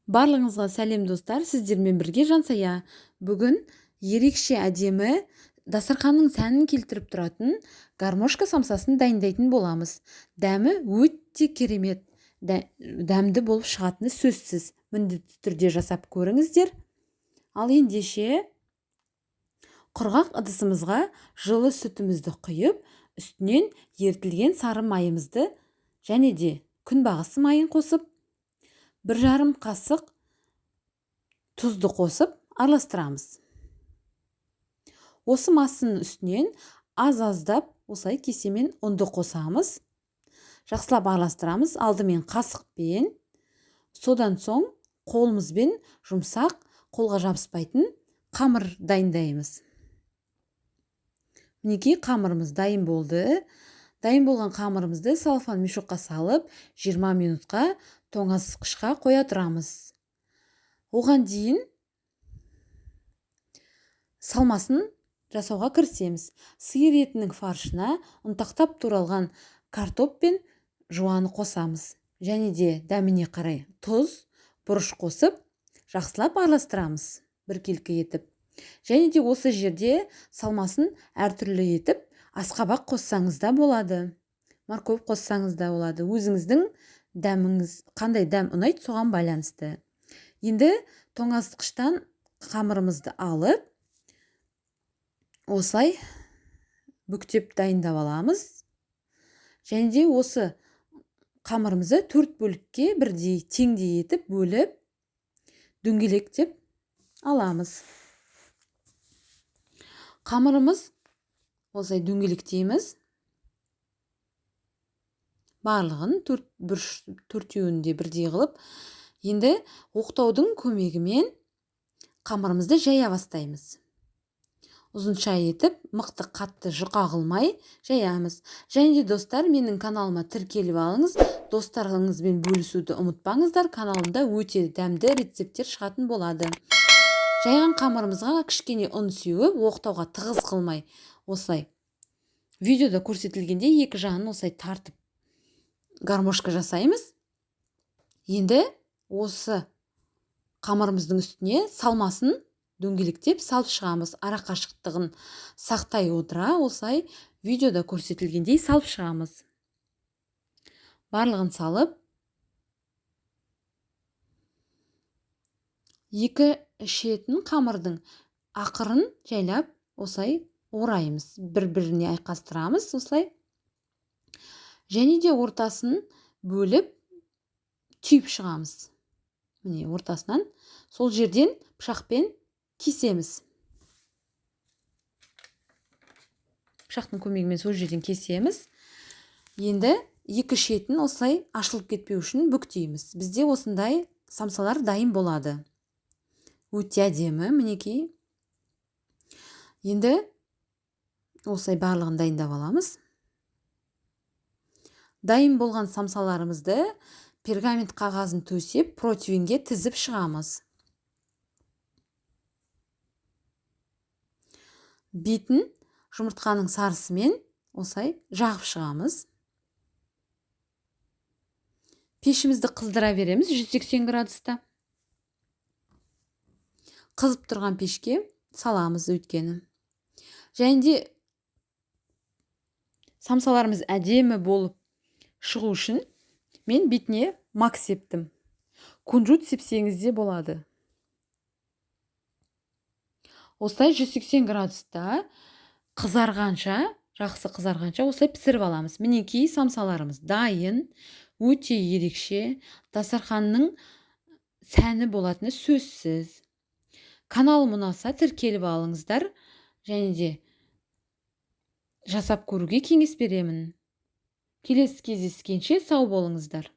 Барлығыңызға сәлем достар, сіздермен бірге Жансая. Бүгін ерекше әдемі дастарханның сәнін келтіріп тұратын гармошка самсасын дайындайтын боламыз. Дәмі өте керемет, дәмді болып шығатыны сөзсіз. Міндетті түрде жасап көріңіздер. Ал ендеше құрғақ ыдысымызға жылы сүтімізді құйып, үстінен ертілген сары майымызды және де күнбағыс майын қосып, 1,5 қасық тұзды қосып араластырамыз. Осы массының үстінен аз-аздап осылай кесемен ұнды қосамыз. Жақсылап араластырамыз. Алдымен қасықпен, содан соң қолымызбен жұмсақ, қолға жабыспайтын қамыр дайындаймыз. Мінекей қамырымыз дайын болды. Дайын болған қамырымызды салфан мешокқа салып, 20 минутқа тоңазытқышқа қоя тұрамыз. Оған дейін салмасын жасауға кірісеміз. Сиыр етінің фаршына ұнтақтап туралған картоп пен жуаны қосамыз. Және де дәміне қарай тұз, бұрыш қосып, жақсылап араластырамыз біркелкі етіп. Және де осы жерде салмасын әртүрлі етіп, асқабақ қоссаңыз да болады. Морковь қоссаңыз да болады. Өзіңіздің дәміңіз қандай дәм ұнайды, соған байланысты. Енді тоңазытқыштан қамырымызды алып, осылай бүктеп дайындап аламыз. Және де осы қамырымызды 4 бөлікке бірдей теңдей етіп бөліп, дөңгелектеп аламыз. Қамырымыз осылай дөңгелектейміз. Барлығын төртеуінде бірдей қылып, енді оқтаудың көмегімен қамырымызды жая бастаймыз. Ұзынша етіп, мықты қатты жұқа қылмай жаямыз. Және де достар, менің каналыма тіркеліп алыңыз. Достарыңызбен бөлісуді ұмытпаңыздар. Каналымда өте дәмді рецепттер шығатын болады. Жайған қамырымызға кішкене ұн сеуіп, оқтауға тығыз қылмай, осылай видеода көрсетілгенде екі жағын осылай тартып гармошка жасаймыз. Енді осы қамырымыздың үстіне салмасын дөңгелектеп салып шығамыз. Ара қашықтығын сақтай отыра, осылай видеода көрсетілгендей салып шығамыз. Барлығын салып, екі шетін қамырдың ақырын жайлап осылай ораймыз. Бір-біріне айқастырамыз осылай. Және де ортасын бөліп түйіп шығамыз. Міне ортасынан сол жерден пышақпен кесеміз. Пышақтың көмегімен сол жерден кесеміз. Енді екі шетін осылай ашылып кетпеу үшін бүктейміз. Бізде осындай самсалар дайын болады. Өте әдемі, мінекей. Енді осылай барлығын дайындап аламыз. Дайын болған самсаларымызды пергамент қағазын төсеп, противенге тізіп шығамыз. Бетін жұмыртқаның сарысымен осылай жағып шығамыз. Пешімізді қыздыра береміз 180 градуста. Қызып тұрған пешке саламыз өткені. Және де самсаларымыз әдемі болып шығу үшін мен бетіне мак септім. Кунжут сепсеңіз де болады. Осылай 180 градуста қызарғанша, жақсы қызарғанша осылай пісіріп аламыз. Мінекей самсаларымыз дайын, өте ерекше, дастарханның сәні болатыны сөзсіз. Каналым ұнаса тіркеліп алыңыздар. Және де жасап көруге кеңес беремін. Келесі кездескенше сау болыңыздар.